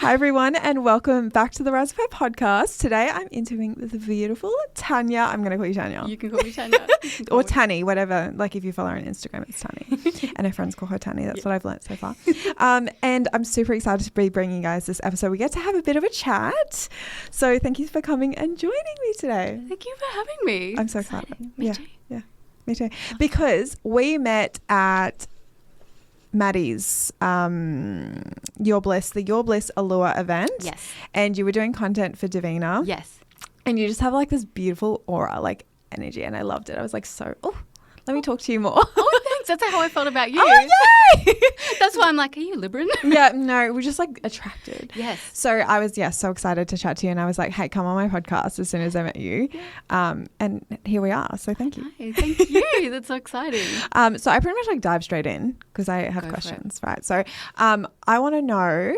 Hi everyone and welcome back to the Rise of Her podcast. Today I'm interviewing the beautiful Tanya. I'm going to call you Tanya. You can call me Tanya. Or Tanny, whatever. Like if you follow her on Instagram, it's Tanny. And her friends call her Tanny. That's what I've learnt so far. And I'm super excited to be bringing you guys this episode. We get to have a bit of a chat. So thank you for coming and joining me today. Thank you for having me. I'm so excited. Me too. Yeah, me too. Because we met at Maddie's Your Bliss, the Your Bliss Allure event. Yes. And you were doing content for Davina. Yes. And you just have like this beautiful aura, like energy. And I loved it. I was like, let me talk to you more. Oh, thanks. That's how I felt about you. Oh, yay! That's why I'm like, are you Libran? Yeah, no, we're just like attracted. Yes. So I was, so excited to chat to you. And I was like, hey, come on my podcast as soon as I met you. And here we are. So thank you. Hi, thank you. That's so exciting. So I pretty much like dive straight in because I have questions, right? So I want to know,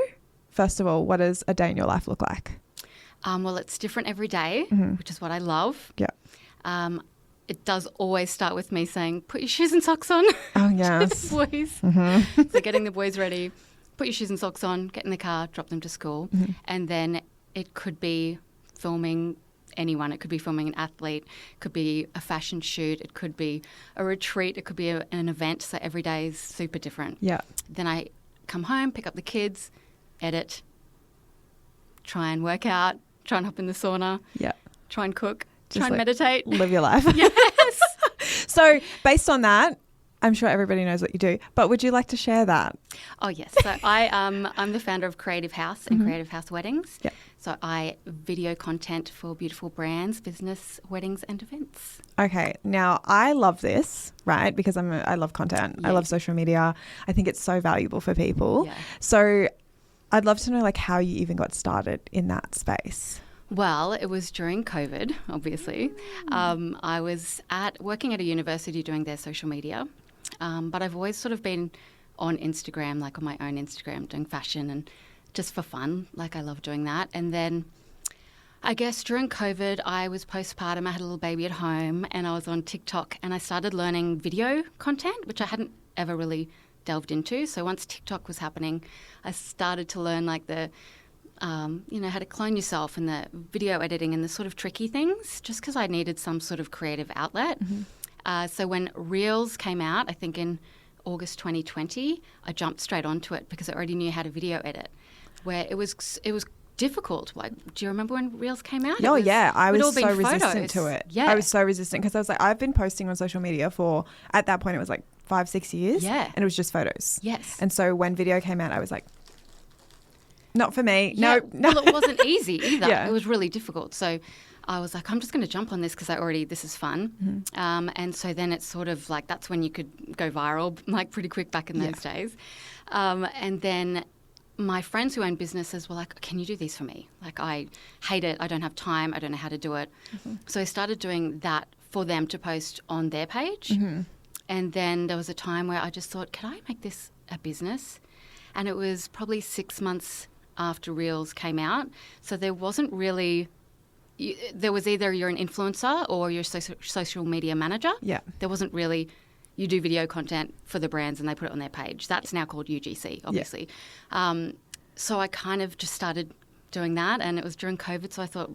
first of all, what does a day in your life look like? Well, it's different every day, which is what I love. Yeah. It does always start with me saying, put your shoes and socks on. Oh, To yes. the boys. Mm-hmm. So getting the boys ready, put your shoes and socks on, get in the car, drop them to school. Mm-hmm. And then it could be filming anyone. It could be filming an athlete. It could be a fashion shoot. It could be a retreat. It could be an event. So every day is super different. Yeah. Then I come home, pick up the kids, edit, try and work out, try and hop in the sauna, Yeah. try and cook, Just try and like meditate. Live your life. Yes. So based on that, I'm sure everybody knows what you do, but would you like to share that? Oh, yes. So I'm the founder of Creative House and Creative House Weddings. Yeah. So I video content for beautiful brands, business, weddings and events. Okay. Now I love this, right? Because I love content. I Yeah. love social media. I think it's so valuable for people. Yeah. So I'd love to know like how you even got started in that space. Well, it was during COVID, obviously. I was working at a university doing their social media, but I've always sort of been on Instagram, like on my own Instagram, doing fashion and just for fun. Like I love doing that. And then I guess during COVID, I was postpartum. I had a little baby at home and I was on TikTok and I started learning video content, which I hadn't ever really delved into. So once TikTok was happening, I started to learn like the how to clone yourself and the video editing and the sort of tricky things, just because I needed some sort of creative outlet. So when Reels came out, I think in August 2020, I jumped straight onto it because I already knew how to video edit, where it was difficult. Like, do you remember when Reels came out? Oh, yeah. I was all so been resistant photos. to it. Yeah. I was so resistant because I was like, I've been posting on social media for, at that point, it was like 5-6 years. Yeah. And it was just photos. Yes. And so when video came out, I was like, not for me. Yeah. No. Well, it wasn't easy either. Yeah. It was really difficult. So I was like, I'm just going to jump on this because this is fun. And so then it's sort of like that's when you could go viral like pretty quick back in those days. And then my friends who own businesses were like, can you do these for me? Like I hate it. I don't have time. I don't know how to do it. So I started doing that for them to post on their page. And then there was a time where I just thought, can I make this a business? And it was probably 6 months after Reels came out. So there wasn't really, there was either you're an influencer or you're a social media manager. Yeah. There wasn't really, you do video content for the brands and they put it on their page. That's now called UGC, obviously. Yeah. So I kind of just started doing that and it was during COVID. So I thought,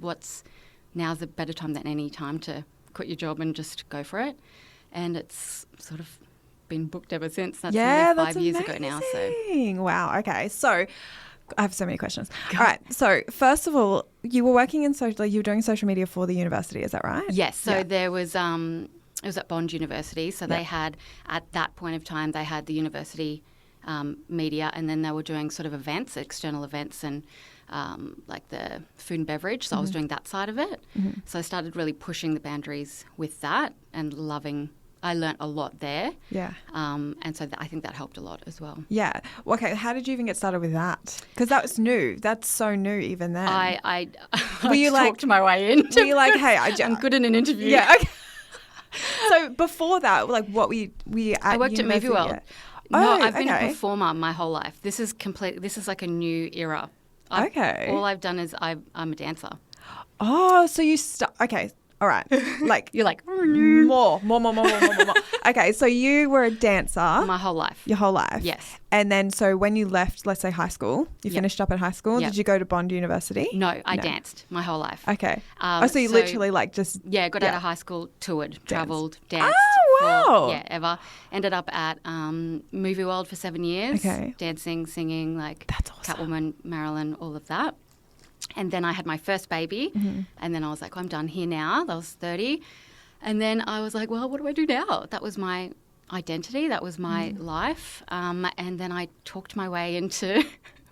now's a better time than any time to quit your job and just go for it. And it's sort of been booked ever since. That's nearly 5 years ago now. So wow. Okay. So I have so many questions. All right. So first of all, you were working in you were doing social media for the university. Is that right? Yes. So there was, it was at Bond University. So they had, at that point of time, they had the university media and then they were doing sort of events, external events and like the food and beverage. So I was doing that side of it. So I started really pushing the boundaries with that and I learnt a lot there. Yeah. And so I think that helped a lot as well. Yeah. Okay. How did you even get started with that? Because that was new. That's so new even then. I were you like, talked my way in. Were you like, hey, I'm good in an interview. Yeah. Okay. So before that, like what were you at I worked at Movie World. Yet? No, I've been a performer my whole life. This is like a new era. All I've done is I'm a dancer. Oh, so you okay. All right. Like You're like, more. Okay, so you were a dancer my whole life. your whole life. Yes. And then so when you left, let's say high school, you finished up at high school, Yep. did you go to Bond University? No, I danced my whole life. Okay. So you literally like just... got out of high school, toured, travelled, danced. Oh, wow. Ever. Ended up at Movie World for 7 years. Okay. Dancing, singing, like That's awesome. Catwoman, Marilyn, all of that. And then I had my first baby, and then I was like, I'm done here now. That was 30. And then I was like, well, what do I do now? That was my identity. That was my life. And then I talked my way into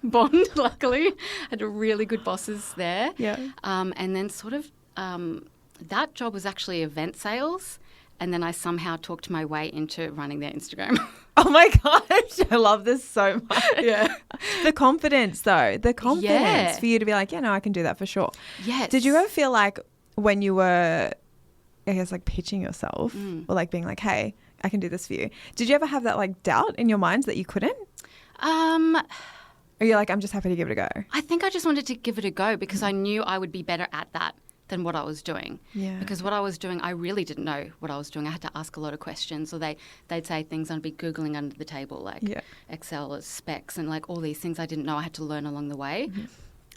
Bond, luckily. Had really good bosses there. Yeah. And then sort of that job was actually event sales. And then I somehow talked my way into running their Instagram. Oh my gosh, I love this so much. Yeah. The confidence though, Yeah. for you to be like, yeah, no, I can do that for sure. Yes. Did you ever feel like when you were, I guess, like pitching yourself or like being like, hey, I can do this for you. Did you ever have that like doubt in your mind that you couldn't? Or you're like, I'm just happy to give it a go? I think I just wanted to give it a go because I knew I would be better at that than what I was doing. Yeah. Because what I was doing, I really didn't know what I was doing. I had to ask a lot of questions, or they'd say things and I'd be Googling under the table, like Excel specs and like all these things I didn't know I had to learn along the way.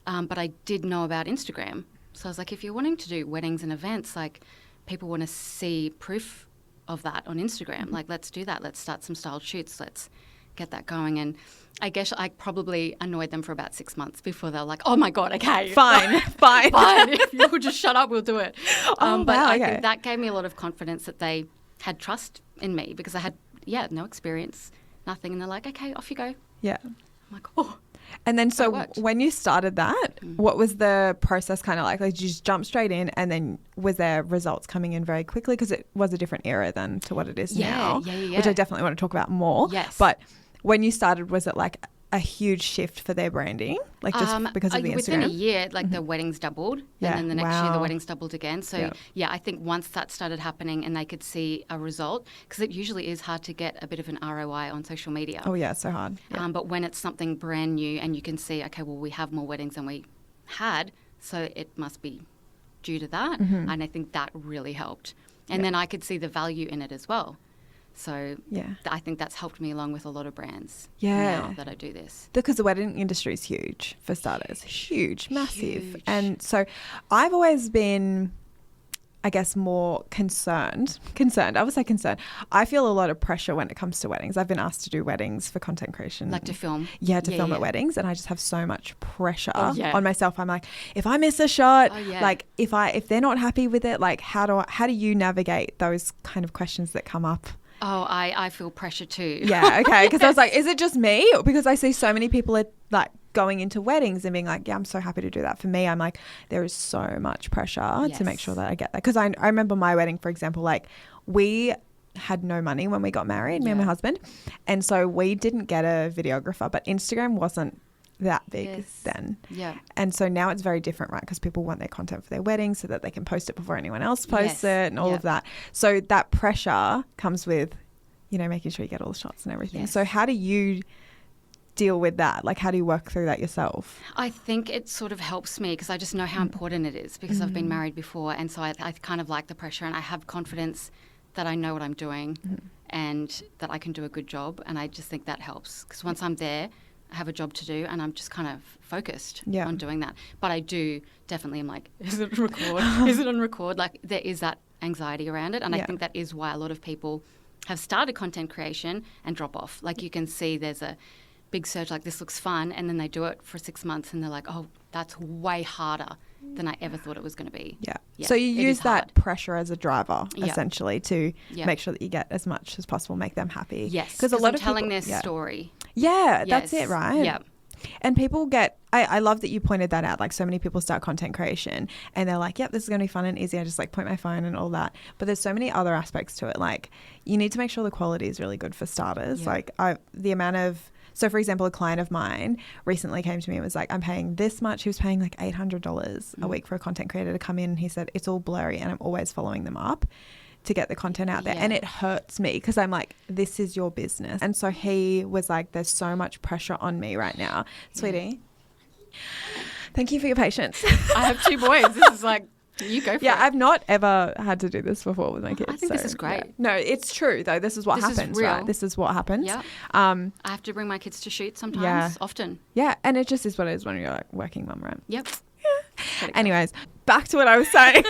But I did know about Instagram. So I was like, if you're wanting to do weddings and events, like people want to see proof of that on Instagram. Like, let's do that. Let's start some styled shoots. Let's get that going. And I guess I probably annoyed them for about 6 months before they were like, oh my God, okay. Fine. If you would just shut up, we'll do it. But wow, I okay. think that gave me a lot of confidence that they had trust in me because I had, no experience, nothing. And they're like, okay, off you go. Yeah. I'm like, oh. And then It so worked. when you started that, what was the process kind of like? Like, did you just jump straight in and then was there results coming in very quickly? Because it was a different era then to what it is now, which I definitely want to talk about more. Yes. But when you started, was it like a huge shift for their branding? Like just because of the Instagram? Within a year, like the weddings doubled. Yeah. And then the next year, the Wow. weddings doubled again. So, I think once that started happening and they could see a result, because it usually is hard to get a bit of an ROI on social media. Oh, yeah, it's so hard. Yeah. But when it's something brand new and you can see, okay, well, we have more weddings than we had, so it must be due to that. And I think that really helped. And then I could see the value in it as well. So I think that's helped me along with a lot of brands now that I do this. Because the wedding industry is huge, for starters. Huge, massive. Huge. And so I've always been, I guess, more concerned. I would say concerned. I feel a lot of pressure when it comes to weddings. I've been asked to do weddings for content creation. Like to film? Yeah, to film at weddings. And I just have so much pressure yeah. on myself. I'm like, if I miss a shot, yeah. like if they're not happy with it, like how do you navigate those kind of questions that come up? Oh, I feel pressure too. Yeah, okay. Because I was like, is it just me? Because I see so many people are like going into weddings and being like, yeah, I'm so happy to do that. For me, I'm like, there is so much pressure to make sure that I get that. Because I remember my wedding, for example, like we had no money when we got married, me and my husband. And so we didn't get a videographer, but Instagram wasn't that big then. Yeah. And so now it's very different, right? Because people want their content for their wedding so that they can post it before anyone else posts it and all of that. So that pressure comes with, making sure you get all the shots and everything. Yes. So how do you deal with that? Like, how do you work through that yourself? I think it sort of helps me because I just know how important it is because I've been married before. And so I kind of like the pressure and I have confidence that I know what I'm doing and that I can do a good job. And I just think that helps because once I'm there, I have a job to do and I'm just kind of focused on doing that. But I do definitely, I'm like, is it on record? Is it on record? Like there is that anxiety around it. And I think that is why a lot of people have started content creation and drop off. Like you can see there's a big surge like this looks fun and then they do it for 6 months and they're like, oh, that's way harder than I ever thought it was going to be. Yeah. So you use that pressure as a driver essentially to make sure that you get as much as possible, make them happy. Yes. Because a lot of telling people, their story. Yeah, that's it, right? Yeah. And people get, I love that you pointed that out. Like so many people start content creation and they're like, yep, this is going to be fun and easy. I just like point my phone and all that. But there's so many other aspects to it. Like you need to make sure the quality is really good for starters. Yeah. Like the amount of, so for example, a client of mine recently came to me and was like, I'm paying this much. He was paying like $800 a week for a content creator to come in. And he said, it's all blurry and I'm always following them up to get the content out there. And it hurts me because I'm like, this is your business. And so he was like, there's so much pressure on me right now. Sweetie, thank you for your patience. I have 2 boys. This is like You go for Yeah, it. I've not ever had to do this before with my kids. I think this is great. Yeah. No, it's true though. This is what This is happens, real. right? This is what happens. Yeah. Um, I have to bring my kids to shoot sometimes, Yeah. often. yeah, and it just is what it is when you're like working mum, right? Yep. Anyways, back to what I was saying.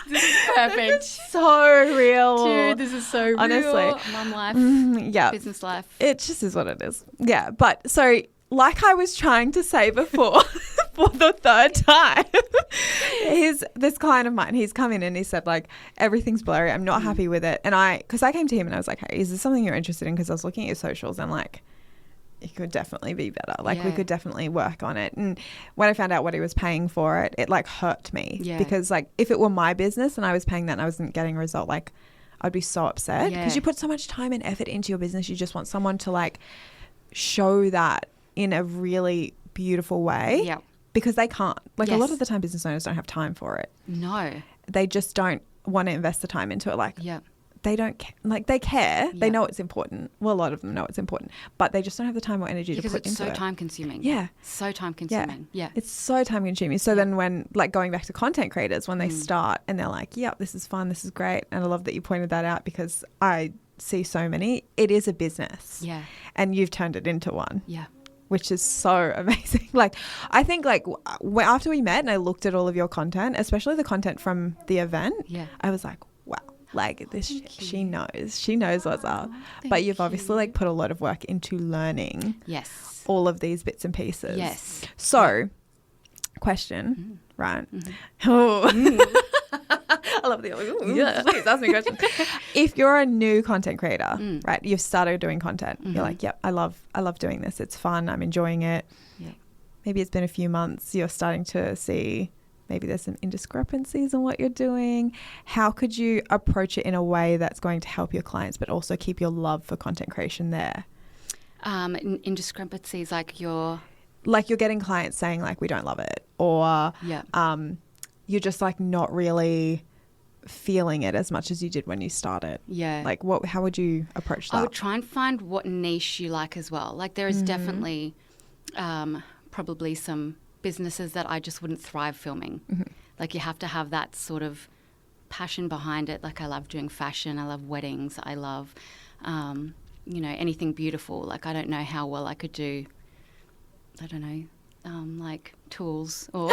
This is perfect. So real. Dude, this is so real. Honestly. Mum life, Yeah. business life. It just is what it is. Yeah. But so, like I was trying to say before, for the third time, this client of mine, he's come in and he said, like, everything's blurry. I'm not happy with it. And because I came to him and I was like, hey, is this something you're interested in? Because I was looking at your socials and like, it could definitely be better. Like we Yeah. could definitely work on it. And when I found out what he was paying for it, it like hurt me. Yeah. Because like if it were my business and I was paying that and I wasn't getting a result, like I'd be so upset because Yeah. you put so much time and effort into your business. You just want someone to like show that in a really beautiful way. Yeah. Because they can't. Like a lot Yes. of the time business owners don't have time for it. No. They just don't want to invest the time into it. Like Yeah. they don't like they care. They Yeah. know it's important. Well, a lot of them know it's important, but they just don't have the time or energy Because to put it's into so it. time consuming. Yeah. So time consuming. Yeah. It's so time consuming. So then when like going back to content creators, when they start and they're like, yep, this is fun. This is great. And I love that you pointed that out because I see so many. It is a business. Yeah. And you've turned it into one. Yeah. Which is so amazing. Like, I think like after we met and I looked at all of your content, especially the content from the event, Yeah. I was like, wow, like this, she knows what's up. But thank you've obviously like put a lot of work into learning Yes. all of these bits and pieces. Yes. So, question, right? Oh. I love the Yeah. please ask me questions. If you're a new content creator, right? You've started doing content. You're like, yep, I love doing this. It's fun. I'm enjoying it. Yeah. Maybe it's been a few months. You're starting to see maybe there's some indiscrepancies in what you're doing. How could you approach it in a way that's going to help your clients, but also keep your love for content creation there? Indiscrepancies like your Like you're getting clients saying like, we don't love it, or yeah. you're just like not really feeling it as much as you did when you started. Yeah. Like how would you approach that? I would try and find what niche you like as well. Like there is definitely probably some businesses that I just wouldn't thrive filming. Like you have to have that sort of passion behind it. Like I love doing fashion. I love weddings. I love, anything beautiful. Like I don't know how well I could do, I don't know, like tools or,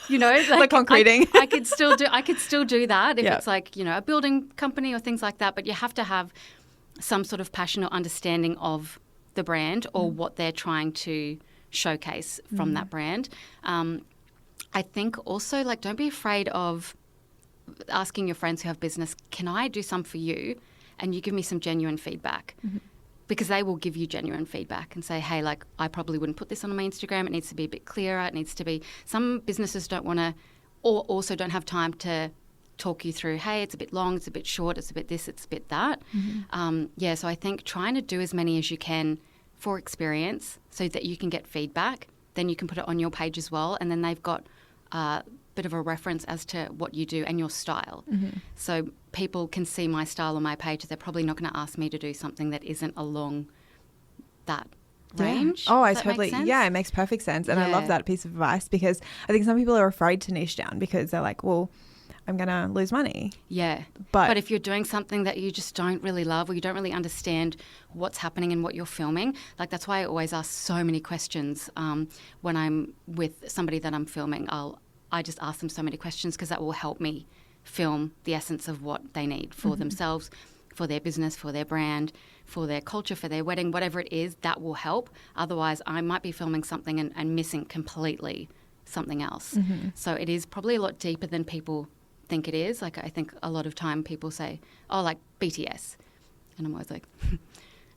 Like concreting. I could still do that if Yeah. it's like, a building company or things like that. But you have to have some sort of passion or understanding of the brand or what they're trying to showcase from that brand. I think also like don't be afraid of asking your friends who have business, can I do some for you? And you give me some genuine feedback. Because they will give you genuine feedback and say, hey, like, I probably wouldn't put this on my Instagram. It needs to be a bit clearer. It needs to be... Some businesses don't want to, or also don't have time to talk you through, hey, it's a bit long, it's a bit short, it's a bit this, it's a bit that. So I think trying to do as many as you can for experience so that you can get feedback. Then you can put it on your page as well. And then they've got a bit of a reference as to what you do and your style. So people can see my style on my page. They're probably not going to ask me to do something that isn't along that range. Oh, I Does that make totally, sense? yeah, it makes perfect sense. And I love Yeah. that piece of advice because I think some people are afraid to niche down because they're like, well, I'm going to lose money. Yeah. But if you're doing something that you just don't really love or you don't really understand what's happening and what you're filming, like that's why I always ask so many questions when I'm with somebody that I'm filming. I just ask them so many questions because that will help me film the essence of what they need for themselves, for their business, for their brand, for their culture, for their wedding, whatever it is, that will help. Otherwise, I might be filming something and missing completely something else. So it is probably a lot deeper than people think it is. Like I think a lot of time people say, oh, like BTS. And I'm always like...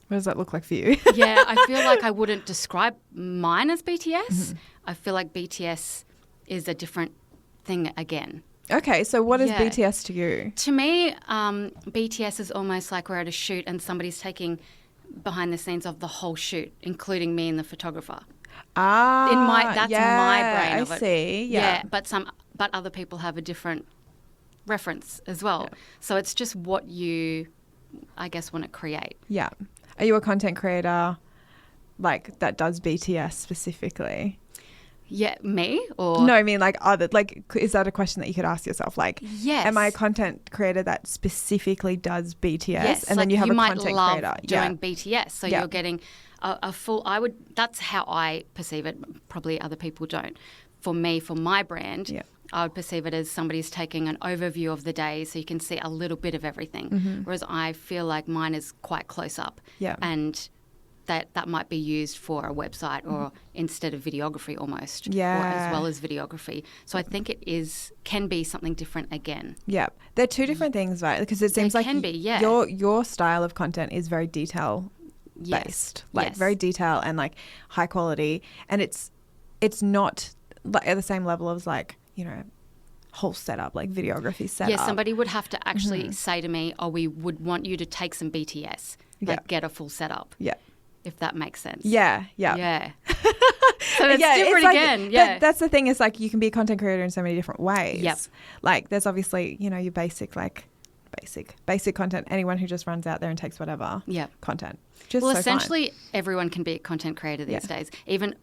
what does that look like for you? Yeah, I feel like I wouldn't describe mine as BTS. I feel like BTS is a different thing again. Okay, so what is Yeah. BTS to you? To me, BTS is almost like we're at a shoot and somebody's taking behind the scenes of the whole shoot, including me and the photographer. That's my brain of I it. see. Yeah. But other people have a different reference as well. Yeah. So it's just what you, I guess, want to create. Yeah. Are you a content creator like that does BTS specifically? Yeah, me or no, I mean like other, like is that a question that you could ask yourself? Like, yes, am I a content creator that specifically does BTS? Yes, And then you have a might content love creator doing BTS, so Yeah. you're getting a full. That's how I perceive it. Probably other people don't. For me, for my brand, Yeah. I would perceive it as somebody's taking an overview of the day, so you can see a little bit of everything. Whereas I feel like mine is quite close up, Yeah. and that might be used for a website or instead of videography almost, or Yeah. as well as videography. So I think can be something different again. Yeah, they're two different things, right? Because it seems like can be, yeah. your style of content is very detail based, like Yes. very detail and like high quality, and it's not like at the same level as like, you know, whole setup, like videography setup. Yeah, somebody would have to actually say to me, "Oh, we would want you to take some BTS, like Yeah. get a full setup." Yeah. If that makes sense. Yeah. Yeah. So it's Yeah, different like, again. Yeah. that's the thing, is like you can be a content creator in so many different ways. Yep. Like there's obviously, you know, your basic content. Anyone who just runs out there and takes whatever Yep. content. Just Well, so essentially, everyone can be a content creator these days. Even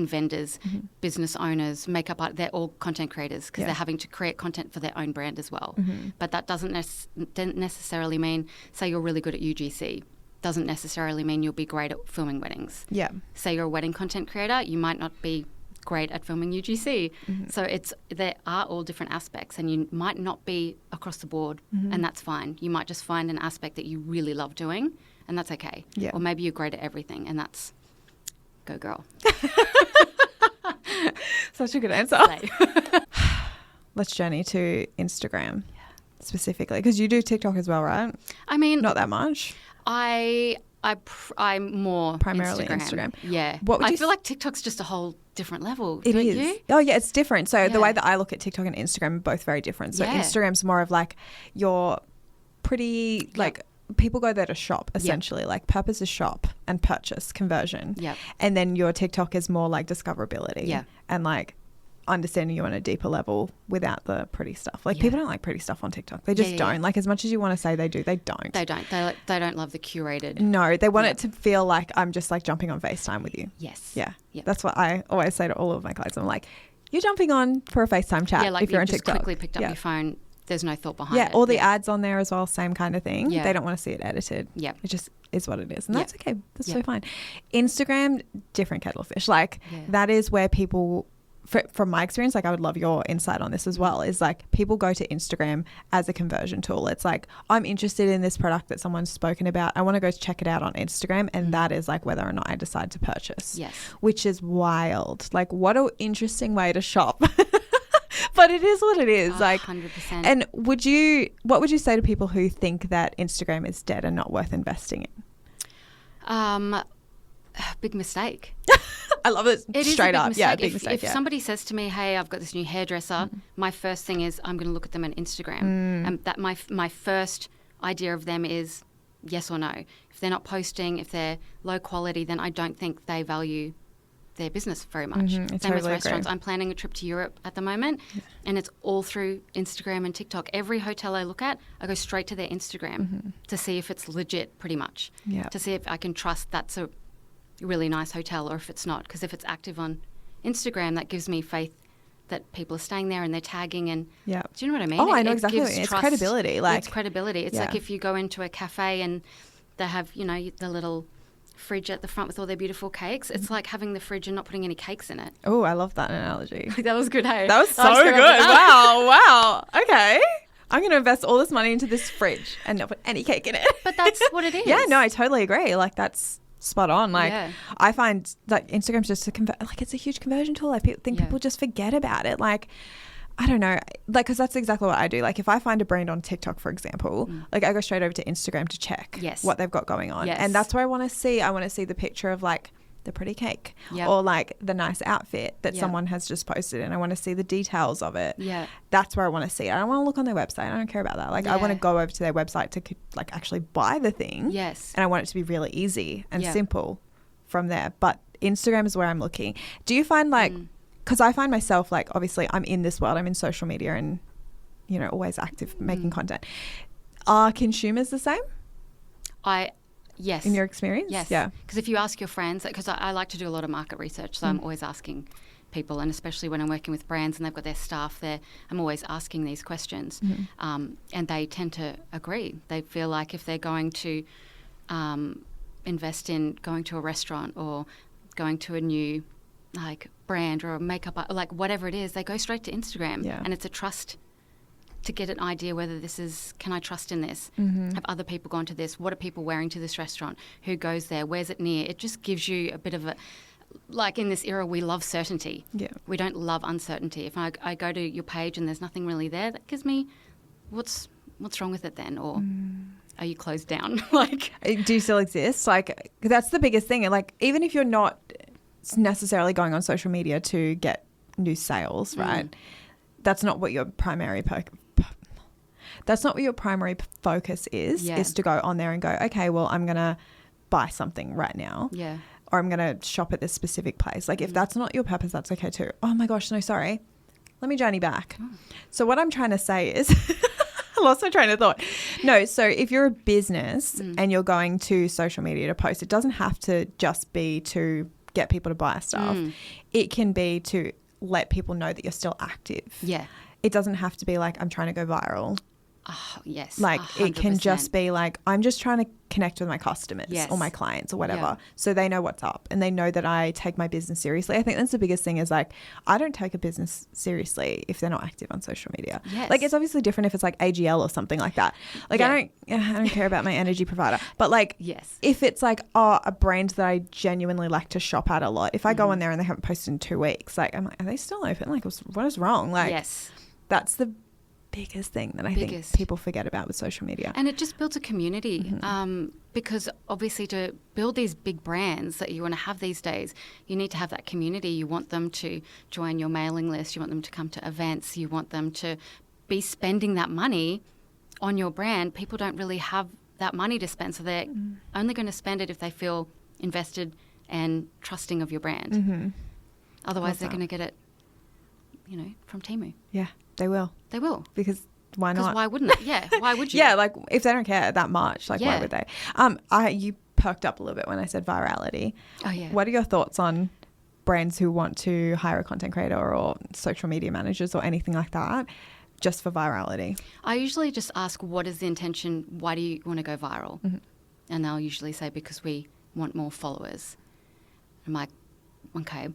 vendors, business owners, makeup art, they're all content creators because they're having to create content for their own brand as well. But that doesn't necessarily mean, say you're really good at UGC, doesn't necessarily mean you'll be great at filming weddings. Yeah. Say you're a wedding content creator, you might not be great at filming UGC. So there are all different aspects, and you might not be across the board, and that's fine. You might just find an aspect that you really love doing, and that's okay. Yeah. Or maybe you're great at everything, and that's go girl. Such a good answer. Slay. Let's journey to Instagram specifically, because you do TikTok as well, right? I mean, Not that much. I'm more Primarily Instagram. Yeah. What would I you feel like TikTok's just a whole different level. It don't is. you? Oh, yeah, it's different. So the Yeah. way that I look at TikTok and Instagram are both very different. So Yeah. Instagram's more of like your pretty, like, people go there to shop, essentially. Like, purpose is shop and purchase, conversion. Yep. And then your TikTok is more like discoverability. Yeah. And like understanding you on a deeper level without the pretty stuff. Like, people don't like pretty stuff on TikTok. They just don't. Like, as much as you want to say they do, they don't. They don't. They don't love the curated. No, they want it to feel like I'm just like jumping on FaceTime with you. Yes. Yeah. Yep. That's what I always say to all of my clients. I'm like, you're jumping on for a FaceTime chat Yeah, like if you're you on just TikTok. quickly picked up your phone. There's no thought behind it. Yeah, all the ads on there as well, same kind of thing. Yeah. They don't want to see it edited. Yeah. It just is what it is. And Yeah. that's okay. That's Yeah. so fine. Instagram, different kettle of fish. Like, that is where people, from my experience, like I would love your insight on this as well, is like people go to Instagram as a conversion tool. It's like, I'm interested in this product that someone's spoken about. I want to go check it out on Instagram. And that is like whether or not I decide to purchase. Yes. Which is wild. Like, what an interesting way to shop. But it is what it is. Like, 100%. and what would you say to people who think that Instagram is dead and not worth investing in? Big mistake. I love it. It Straight is a up. big Yeah, mistake. big mistake. If somebody says to me, "Hey, I've got this new hairdresser," my first thing is I'm going to look at them on Instagram, and that my first idea of them is yes or no. If they're not posting, if they're low quality, then I don't think they value their business very much. Same with totally restaurants. agree. I'm planning a trip to Europe at the moment, and it's all through Instagram and TikTok. Every hotel I look at, I go straight to their Instagram to see if it's legit, pretty much. Yeah. To see if I can trust that's a really nice hotel or if it's not. Because if it's active on Instagram, that gives me faith that people are staying there and they're tagging. And Yeah. do you know what I mean? Oh, I know exactly gives what you mean. It's trust. credibility. Like, It's credibility. It's like if you go into a cafe and they have, the little fridge at the front with all their beautiful cakes. It's like having the fridge and not putting any cakes in it. Oh, I love that analogy. That was good, hey? That was so good. Wow. Okay. I'm going to invest all this money into this fridge and not put any cake in it. But that's what it is. Yeah, no, I totally agree. Like, that's spot on. Like, Yeah. I find that Instagram's just it's a huge conversion tool. I think people just forget about it. Like, I don't know, like, because that's exactly what I do. Like, if I find a brand on TikTok, for example, like, I go straight over to Instagram to check what they've got going on. Yes. And that's what I want to see. I want to see the picture of, like, the pretty cake or, like, the nice outfit that someone has just posted, and I want to see the details of it. Yeah. That's where I want to see it. I don't want to look on their website. I don't care about that. Like, I want to go over to their website to, like, actually buy the thing. Yes. And I want it to be really easy and simple from there. But Instagram is where I'm looking. Do you find, like... Because I find myself, like, obviously I'm in this world, I'm in social media and, always active making content. Are consumers the same? Yes. In your experience? Yes. Yeah. Because if you ask your friends, because I like to do a lot of market research, so I'm always asking, people, and especially when I'm working with brands and they've got their staff there, I'm always asking these questions. And they tend to agree. They feel like if they're going to invest in going to a restaurant or going to a new like brand or a makeup, like whatever it is, they go straight to Instagram. And it's a trust to get an idea whether this is, can I trust in this? Have other people gone to this? What are people wearing to this restaurant? Who goes there? Where's it near? It just gives you a bit of a, like in this era, we love certainty. We don't love uncertainty. If I go to your page and there's nothing really there, that gives me, what's wrong with it then? Or are you closed down? Like, do you still exist? Like, that's the biggest thing. Like, even if you're not necessarily going on social media to get new sales, right? That's not what your primary focus is to go on there and go, okay, well, I'm going to buy something right now. Or I'm going to shop at this specific place. Like, if that's not your purpose, that's okay too. Oh my gosh, no, sorry. Let me journey back. So what I'm trying to say is, I lost my train of thought. No, so if you're a business and you're going to social media to post, it doesn't have to just be to get people to buy stuff. It can be to let people know that you're still active. It doesn't have to be like, I'm trying to go viral. Oh, yes. Like 100%. It can just be like, I'm just trying to connect with my customers or my clients or whatever. So they know what's up and they know that I take my business seriously. I think that's the biggest thing is like, I don't take a business seriously if they're not active on social media. Like it's obviously different if it's like AGL or something like that. Like I don't care about my energy provider. But like if it's like, a brand that I genuinely like to shop at a lot, if I go on there and they haven't posted in 2 weeks, like I'm like, are they still open? Like what is wrong? Like that's the biggest thing that I think people forget about with social media. And it just builds a community because obviously to build these big brands that you want to have these days, you need to have that community. You want them to join your mailing list. You want them to come to events. You want them to be spending that money on your brand. People don't really have that money to spend, so they're only going to spend it if they feel invested and trusting of your brand. Otherwise, they're going to get it, from Temu. Yeah. They will. Because why not? Because why wouldn't it? Yeah. Why would you? Like if they don't care that much, like why would they? You perked up a little bit when I said virality. Oh yeah. What are your thoughts on brands who want to hire a content creator or social media managers or anything like that just for virality? I usually just ask, what is the intention? Why do you want to go viral? And they'll usually say, because we want more followers. I'm like, okay,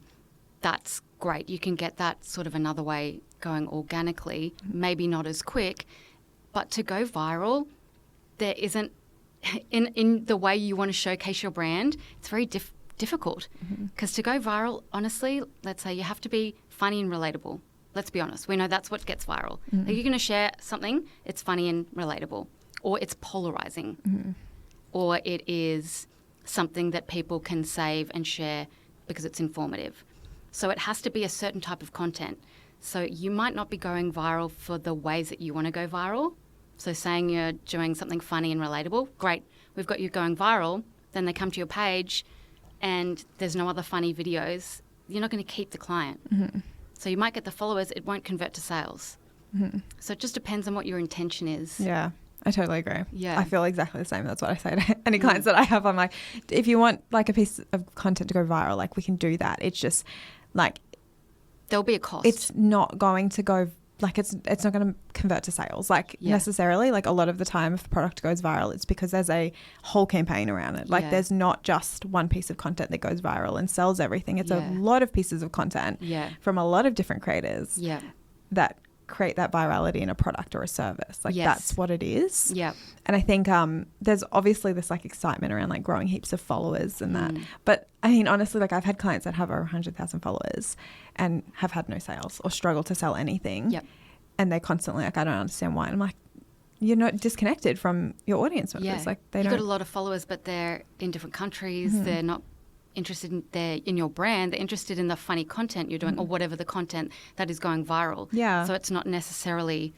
that's great. You can get that sort of another way going organically, maybe not as quick, but to go viral, there isn't, in the way you want to showcase your brand, it's very difficult. Because to go viral, honestly, let's say you have to be funny and relatable. Let's be honest. We know that's what gets viral. Like you're going to share something, it's funny and relatable, or it's polarizing, or it is something that people can save and share because it's informative. So it has to be a certain type of content. So you might not be going viral for the ways that you want to go viral. So saying you're doing something funny and relatable, great, we've got you going viral. Then they come to your page and there's no other funny videos. You're not going to keep the client. So you might get the followers, it won't convert to sales. So it just depends on what your intention is. Yeah, I totally agree. Yeah. I feel exactly the same. That's what I say to any clients that I have. I'm like, if you want like a piece of content to go viral, like we can do that. It's just like, there'll be a cost. It's not going to go, like it's not going to convert to sales, like necessarily. Like a lot of the time if the product goes viral, it's because there's a whole campaign around it. Like there's not just one piece of content that goes viral and sells everything. It's a lot of pieces of content from a lot of different creators that create that virality in a product or a service. Like that's what it is. And I think there's obviously this like excitement around like growing heaps of followers and that. But I mean, honestly, like I've had clients that have over 100,000 followers and have had no sales or struggle to sell anything. And they're constantly like, I don't understand why. And I'm like, you're not disconnected from your audience members. Like you've got a lot of followers, but they're in different countries. They're not interested in your brand. They're interested in the funny content you're doing or whatever the content that is going viral. So it's not necessarily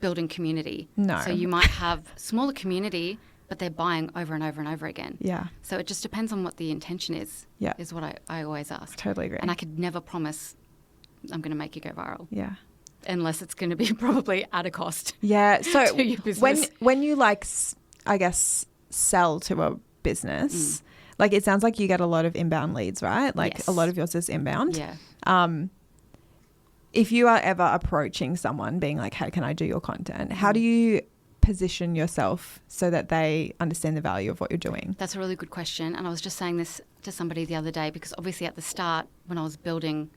building community. So you might have smaller community, but they're buying over and over and over again. So it just depends on what the intention is, is what I always ask. Totally agree. And I could never promise I'm going to make you go viral. Unless it's going to be probably at a cost. So to your business. when you like, I guess, sell to a business, Like it sounds like you get a lot of inbound leads, right? Like Yes. a lot of yours is inbound. Yeah. If you are ever approaching someone being like, hey, can I do your content? How do you position yourself so that they understand the value of what you're doing? That's a really good question. And I was just saying this to somebody the other day, because obviously at the start when I was building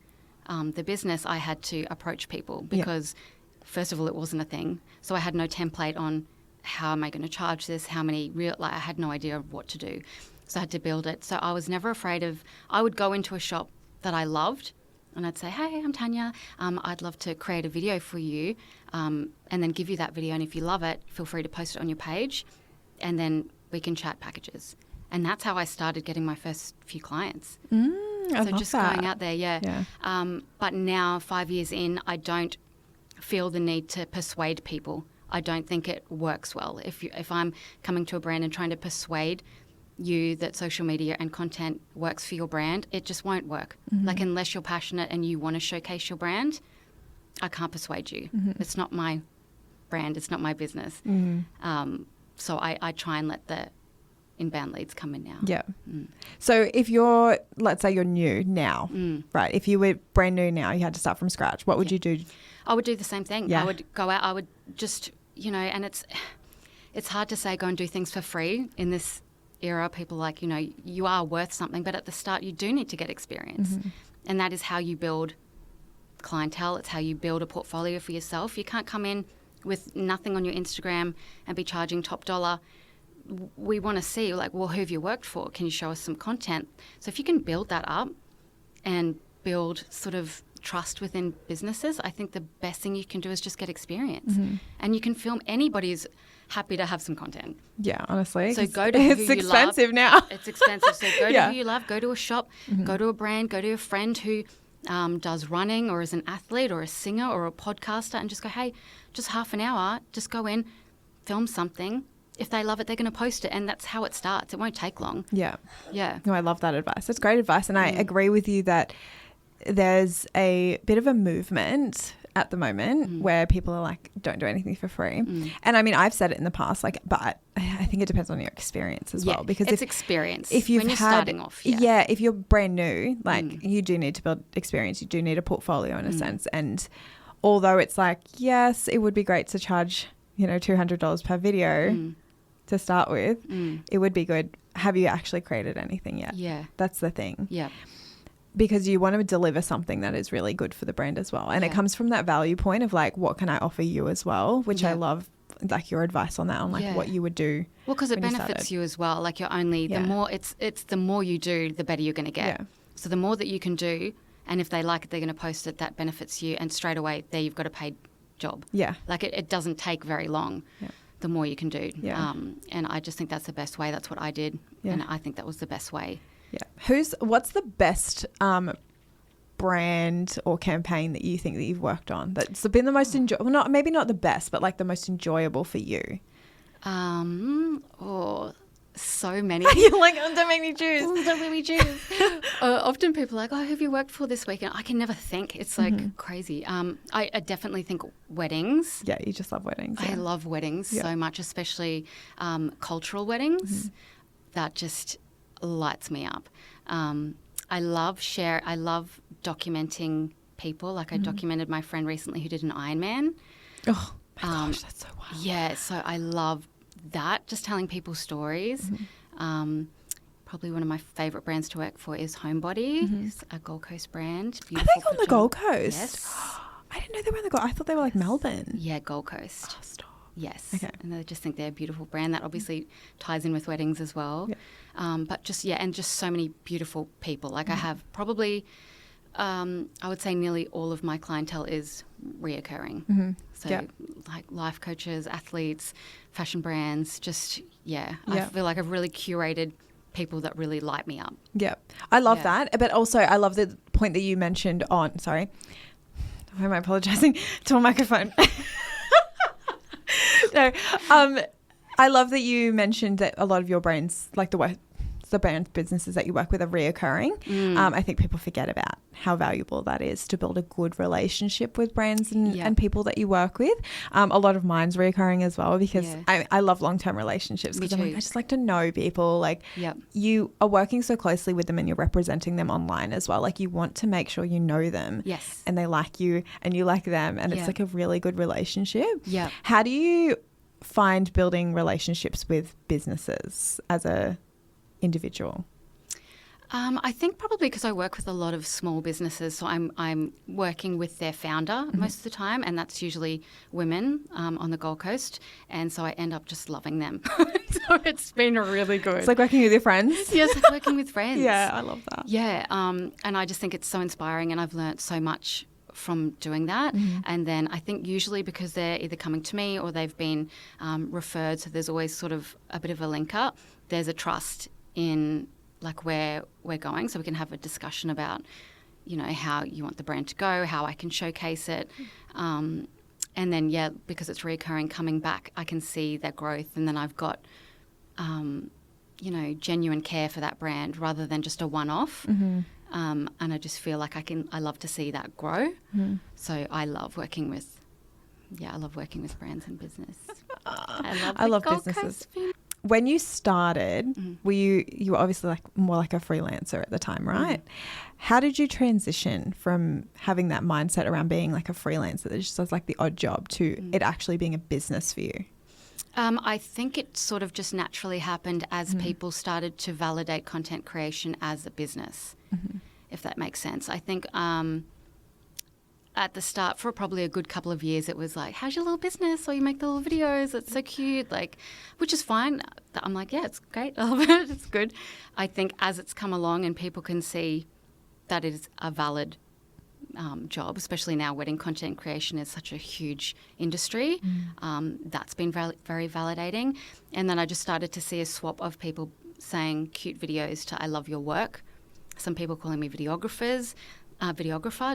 the business, I had to approach people because first of all, it wasn't a thing. So I had no template on how am I going to charge this, how many I had no idea of what to do. So I had to build it. So I was never afraid of, I would go into a shop that I loved and I'd say, hey, I'm Tanya. I'd love to create a video for you and then give you that video. And if you love it, feel free to post it on your page and then we can chat packages. And that's how I started getting my first few clients. I So love just that. going out there, yeah. But now, 5 years in, I don't feel the need to persuade people. I don't think it works well. If I'm coming to a brand and trying to persuade you that social media and content works for your brand, it just won't work. Like unless you're passionate and you want to showcase your brand, I can't persuade you. It's not my brand. It's not my business. So I try and let the inbound leads come in now. Yeah. So if you're, let's say you're new now, right? If you were brand new now, you had to start from scratch, what would you do? I would do the same thing. Yeah. I would go out. I would just, and it's hard to say go and do things for free in this era. People like, you are worth something, but at the start you do need to get experience. And that is how you build clientele. It's how you build a portfolio for yourself. You can't come in with nothing on your Instagram and be charging top dollar. We want to see, like, well, who have you worked for? Can you show us some content? So if you can build that up and build sort of trust within businesses, I think the best thing you can do is just get experience. And you can film. Anybody's happy to have some content. Yeah, honestly. So go to who it's you expensive love. now. It's expensive. So go Yeah. to who you love. Go to a shop. Go to a brand. Go to a friend who does running or is an athlete or a singer or a podcaster, and just go, hey, just half an hour. Just go in, film something. If they love it, they're going to post it, and that's how it starts. It won't take long. Yeah. Yeah. No, I love that advice. That's great advice. And I agree with you that there's a bit of a movement at the moment where people are like, don't do anything for free. And I mean, I've said it in the past, like, but I think it depends on your experience as well. Because it's experience. If you've when you're had, starting off. Yeah. if you're brand new, like you do need to build experience. You do need a portfolio in a sense. And although it's like, yes, it would be great to charge, $200 per video to start with, it would be good. Have you actually created anything yet? Yeah. That's the thing. Yeah. Because you want to deliver something that is really good for the brand as well. And it comes from that value point of like, what can I offer you as well? Which I love, like your advice on that, on like what you would do. Well, because it when benefits you as well. Like you're only, the more it's the more you do, the better you're going to get. Yeah. So the more that you can do, and if they like it, they're going to post it, that benefits you. And straight away there you've got a paid job. Yeah. Like it doesn't take very long. Yeah. The more you can do. Yeah. And I just think that's the best way. That's what I did. Yeah. And I think that was the best way. Yeah. What's the best brand or campaign that you think that you've worked on that's been the most enjoyable? Well, maybe not the best, but like the most enjoyable for you. So many. You're like, oh, don't make me choose. Don't make me choose. Often people are like, oh, who have you worked for this week? And I can never think. It's like crazy. I definitely think weddings. Yeah, you just love weddings. I love weddings so much, especially cultural weddings. That just lights me up. I love documenting people. Like I documented my friend recently who did an Ironman. Oh my gosh, that's so wild. Yeah, so I love that, just telling people stories. Probably one of my favourite brands to work for is Homebody. It's a Gold Coast brand. Are they on the Gold Coast? Yes. I didn't know they were on the Gold. I thought they were like Melbourne. Yeah, Gold Coast. Oh, stop. Yes. Okay. And I just think they're a beautiful brand. That obviously ties in with weddings as well. Yeah. But just so many beautiful people. Like I have probably, I would say nearly all of my clientele is reoccurring. So like life coaches, athletes, fashion brands, I feel like I've really curated people that really light me up. Yeah. I love that. But also I love the point that you mentioned on, sorry, why am I apologizing to my microphone? No, I love that you mentioned that a lot of your brands, like the brand businesses that you work with, are reoccurring. I think people forget about how valuable that is to build a good relationship with brands and, Yeah. and people that you work with. A lot of mine's reoccurring as well, because Yeah. I love long-term relationships, because I'm like, too. I just like to know people. Like, Yep. you are working so closely with them and you're representing them online as well. Like, you want to make sure you know them. Yes. And they like you and you like them, and it's Yeah. like a really good relationship. Yeah. How do you find building relationships with businesses as a individual? I think probably because I work with a lot of small businesses, so I'm working with their founder most of the time, and that's usually women on the Gold Coast, and so I end up just loving them. So it's been really good. It's like working with your friends. Yes, like working with friends. Yeah, I love that. Yeah, and I just think it's so inspiring, and I've learnt so much from doing that. And then I think usually because they're either coming to me or they've been referred, so there's always sort of a bit of a link up. There's a trust in like where we're going, so we can have a discussion about, you know, how you want the brand to go, how I can showcase it. And then, yeah, because it's recurring, coming back, I can see their growth, and then I've got, you know, genuine care for that brand rather than just a one-off. And I just feel like I love to see that grow. So I love working with, brands and business. I love businesses. When you started, were you were obviously like more like a freelancer at the time, right? How did you transition from having that mindset around being like a freelancer that just does like the odd job to it actually being a business for you? I think it sort of just naturally happened as people started to validate content creation as a business, if that makes sense. I think at the start, for probably a good couple of years, it was like, how's your little business? Or you make the little videos, it's so cute, like, which is fine. I'm like, yeah, it's great. I love it. It's good. I think as it's come along and people can see that it is a valid job, especially now wedding content creation is such a huge industry, that's been very validating. And then I just started to see a swap of people saying cute videos to I love your work. Some people calling me videographer,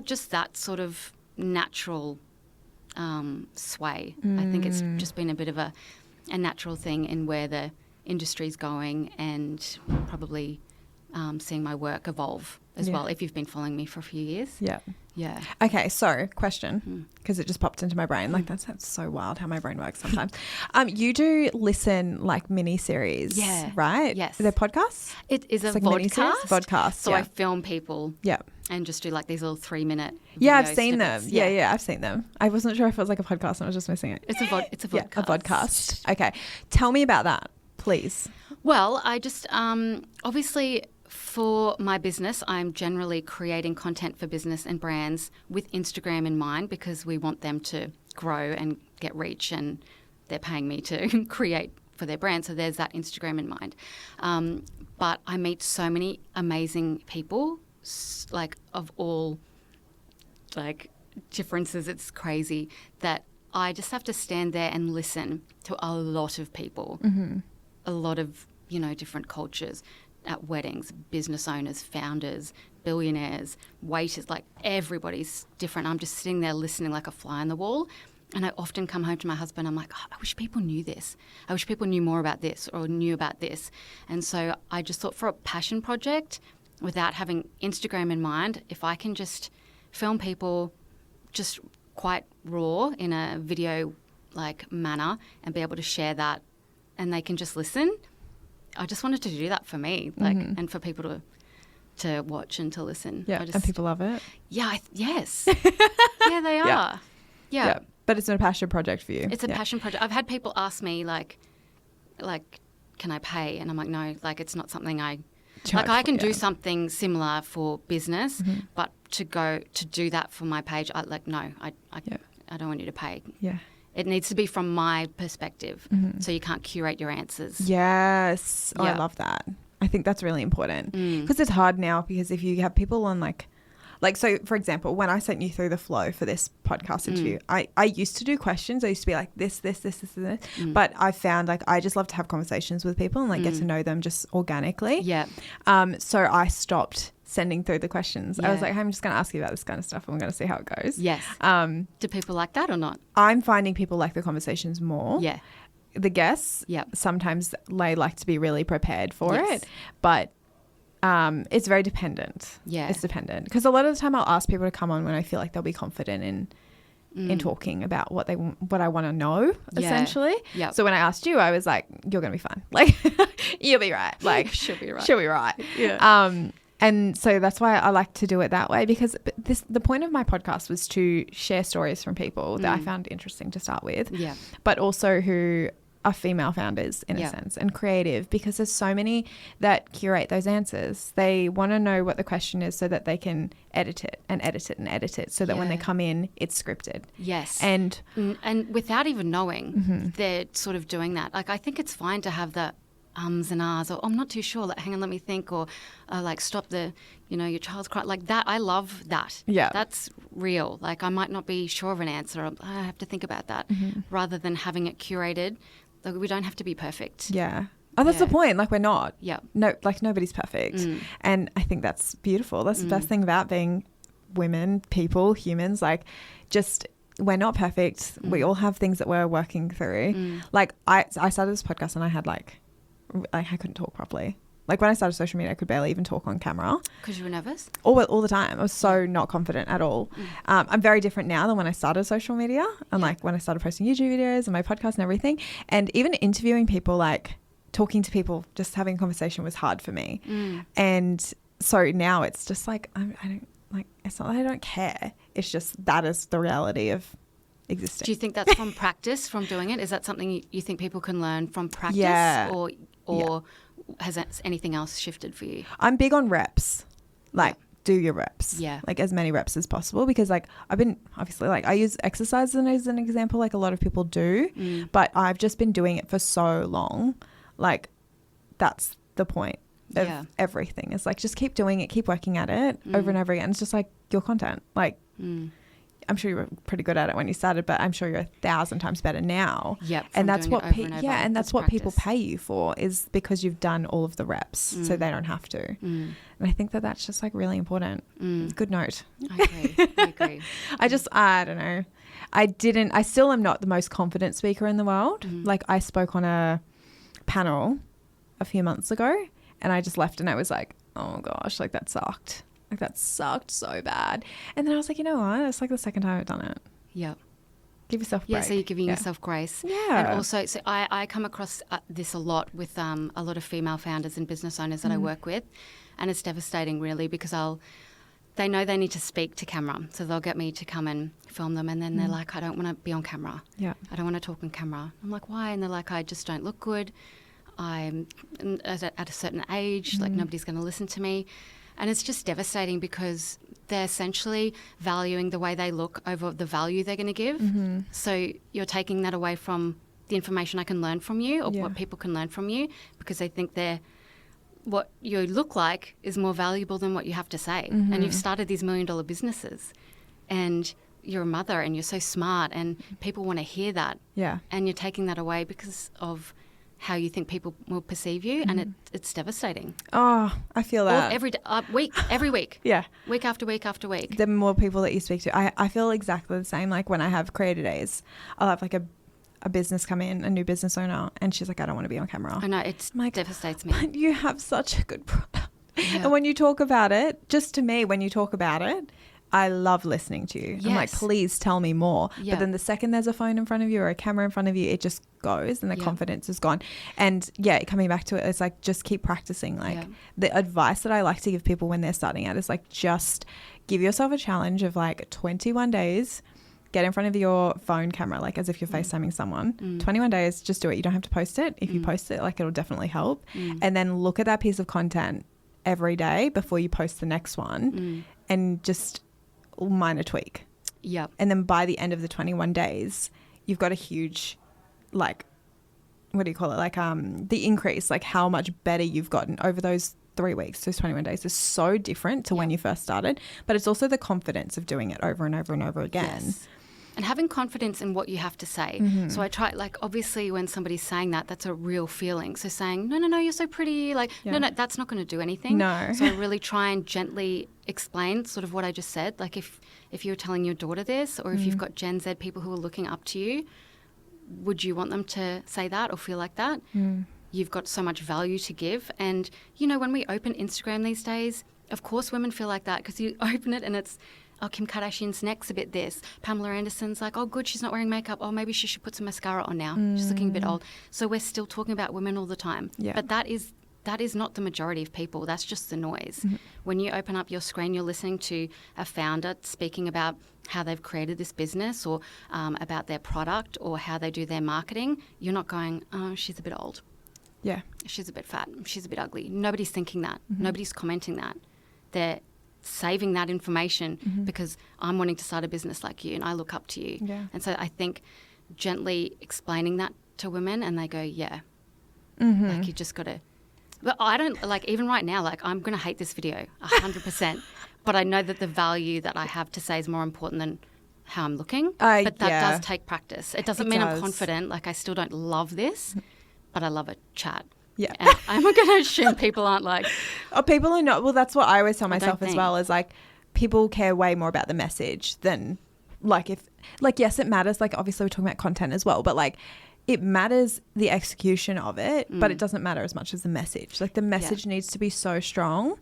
just that sort of natural sway. I think it's just been a bit of a natural thing in where the industry's going, and probably seeing my work evolve as well, if you've been following me for a few years. Yeah. Okay, so question, because it just popped into my brain. Like, that's so wild how my brain works sometimes. You do listen like mini-series, right? Yes. They're podcasts? It is a like vodcast. So yeah. I film people and just do like these little 3-minute Yeah, I've seen snippets. them. Yeah, I've seen them. I wasn't sure if it was like a podcast and I was just missing it. It's a vodcast. Yeah, a vodcast. Okay. Tell me about that, please. Well, I just obviously for my business, I'm generally creating content for business and brands with Instagram in mind, because we want them to grow and get reach, and they're paying me to create for their brand. So there's that Instagram in mind. But I meet so many amazing people, like of all like differences. It's crazy that I just have to stand there and listen to a lot of people, a lot of, you know, different cultures at weddings, business owners, founders, billionaires, waiters, like everybody's different. I'm just sitting there listening like a fly on the wall. And I often come home to my husband, I'm like, oh, I wish people knew this. I wish people knew more about this or knew about this. And so I just thought, for a passion project, without having Instagram in mind, if I can just film people just quite raw in a video like manner and be able to share that, and they can just listen. I just wanted to do that for me, like, and for people to watch and to listen. Yeah, and people love it. Yeah, yes. Yeah, they are. Yeah. But it's not a passion project for you. It's a passion project. I've had people ask me like, can I pay? And I'm like, no, like, it's not something I charge like. I can do something similar for business, but to do that for my page, I don't want you to pay. Yeah. It needs to be from my perspective, so you can't curate your answers. Yes. Oh, I love that. I think that's really important, because it's hard now, because if you have people on like, so for example, when I sent you through the flow for this podcast interview, I used to do questions. I used to be like this, but I found like I just love to have conversations with people and like get to know them just organically. Yeah. So I stopped sending through the questions. I was like, hey, I'm just going to ask you about this kind of stuff and we're going to see how it goes. Yes. Do people like that or not? I'm finding people like the conversations more. Yeah. The guests, sometimes they like to be really prepared for it, but it's very dependent. Yeah. It's dependent. Because a lot of the time I'll ask people to come on when I feel like they'll be confident in talking about what I want to know, essentially. Yep. So when I asked you, I was like, you're going to be fine. Like, you'll be right. Like, she'll be right. She'll be right. Yeah. And so that's why I like to do it that way, because the point of my podcast was to share stories from people that I found interesting to start with, but also who are female founders in a sense and creative, because there's so many that curate those answers. They want to know what the question is so that they can edit it and edit it and edit it so that when they come in, it's scripted. Yes. And without even knowing, they're sort of doing that. Like, I think it's fine to have the ums and ahs, or I'm not too sure, like, hang on, let me think, or like, stop the, your child's crying, like that. I love that. Yeah. That's real. Like, I might not be sure of an answer, or I have to think about that, rather than having it curated. Like, we don't have to be perfect. Yeah. Oh, that's the point. Like, we're not. Yeah. No, like, nobody's perfect. And I think that's beautiful. That's the best thing about being women, people, humans. Like, just, we're not perfect. We all have things that we're working through. Like, I started this podcast and I had I couldn't talk properly. Like, when I started social media, I could barely even talk on camera. Because you were nervous? All the time. I was so not confident at all. I'm very different now than when I started social media, and like when I started posting YouTube videos and my podcast and everything. And even interviewing people, like talking to people, just having a conversation was hard for me. And so now it's just like, I don't like, it's not that I don't care. It's just that is the reality of existing. Do you think that's from practice, from doing it? Is that something you think people can learn from practice? Yeah. Or has anything else shifted for you? I'm big on reps. Like, do your reps. Yeah. Like, as many reps as possible, because like I've been, obviously, like, I use exercise as an example, like a lot of people do, but I've just been doing it for so long. Like, that's the point of everything. It's like, just keep doing it, keep working at it over and over again. It's just like your content. Like, I'm sure you were pretty good at it when you started, but I'm sure you're 1,000 times better now. Yep. And that's what and that's what people pay you for, is because you've done all of the reps, so they don't have to. And I think that that's just like really important. Good note. I agree. I don't know. I still am not the most confident speaker in the world. Like, I spoke on a panel a few months ago and I just left and I was like, oh gosh, like that sucked. Like, that sucked so bad. And then I was like, you know what? It's like the second time I've done it. Yeah. Give yourself a break. Yeah, so you're giving yourself grace. Yeah. And also, so I come across this a lot with a lot of female founders and business owners that I work with. And it's devastating, really, because they know they need to speak to camera. So they'll get me to come and film them. And then they're like, I don't want to be on camera. Yeah. I don't want to talk on camera. I'm like, why? And they're like, I just don't look good. I'm at a certain age. Like, nobody's going to listen to me. And it's just devastating, because they're essentially valuing the way they look over the value they're going to give. So you're taking that away from the information I can learn from you, or what people can learn from you, because they think what you look like is more valuable than what you have to say. And you've started these $1 million businesses, and you're a mother, and you're so smart, and people want to hear that. Yeah. And you're taking that away because of how you think people will perceive you, and it's devastating. Oh, I feel that. Every week. Yeah. Week after week after week. The more people that you speak to, I feel exactly the same. Like, when I have creator days, I'll have like a business come in, a new business owner, and she's like, I don't want to be on camera. I know, it devastates me. But you have such a good product. Yeah. And when you talk about it, just to me, when you talk about it, I love listening to you. Yes. I'm like, please tell me more. Yeah. But then the second there's a phone in front of you or a camera in front of you, it just goes and the confidence is gone. And coming back to it, it's like, just keep practicing. Like, the advice that I like to give people when they're starting out is like, just give yourself a challenge of like 21 days, get in front of your phone camera, like as if you're FaceTiming someone. 21 days, just do it. You don't have to post it. If you post it, like, it'll definitely help. And then look at that piece of content every day before you post the next one and just minor tweak. Yep. And then by the end of the 21 days, you've got a huge, like, what do you call it? Like, the increase, like how much better you've gotten over those 3 weeks, those 21 days is so different to when you first started. But it's also the confidence of doing it over and over and over again. Yes. And having confidence in what you have to say. So I try, like, obviously when somebody's saying that, that's a real feeling. So saying, no, you're so pretty. Like, no, that's not going to do anything. No. So I really try and gently explain sort of what I just said. Like, if you're telling your daughter this, or if you've got Gen Z people who are looking up to you, would you want them to say that or feel like that? you've got so much value to give. And, you know, when we open Instagram these days, of course women feel like that because you open it and it's, oh, Kim Kardashian's neck's a bit this. Pamela Anderson's like, oh, good, she's not wearing makeup. Oh, maybe she should put some mascara on now. She's looking a bit old. So we're still talking about women all the time. Yeah. But that is not the majority of people. That's just the noise. When you open up your screen, you're listening to a founder speaking about how they've created this business or about their product or how they do their marketing. You're not going, oh, she's a bit old. Yeah. She's a bit fat. She's a bit ugly. Nobody's thinking that. Nobody's commenting that. They're saving that information because I'm wanting to start a business like you and I look up to you. Yeah. And so I think gently explaining that to women and they go, yeah, like you just got to. But I don't, like, even right now, like, I'm going to hate this video 100%. But I know that the value that I have to say is more important than how I'm looking. But that does take practice. It doesn't mean I'm confident. Like, I still don't love this, but I love a chat. Yeah. And I'm going to assume people aren't like... Oh, people are not. Well, that's what I always tell myself as well, is like, people care way more about the message than, like, if, like, yes, it matters. Like, obviously we're talking about content as well, but like, it matters the execution of it, but it doesn't matter as much as the message. Like, the message needs to be so strong.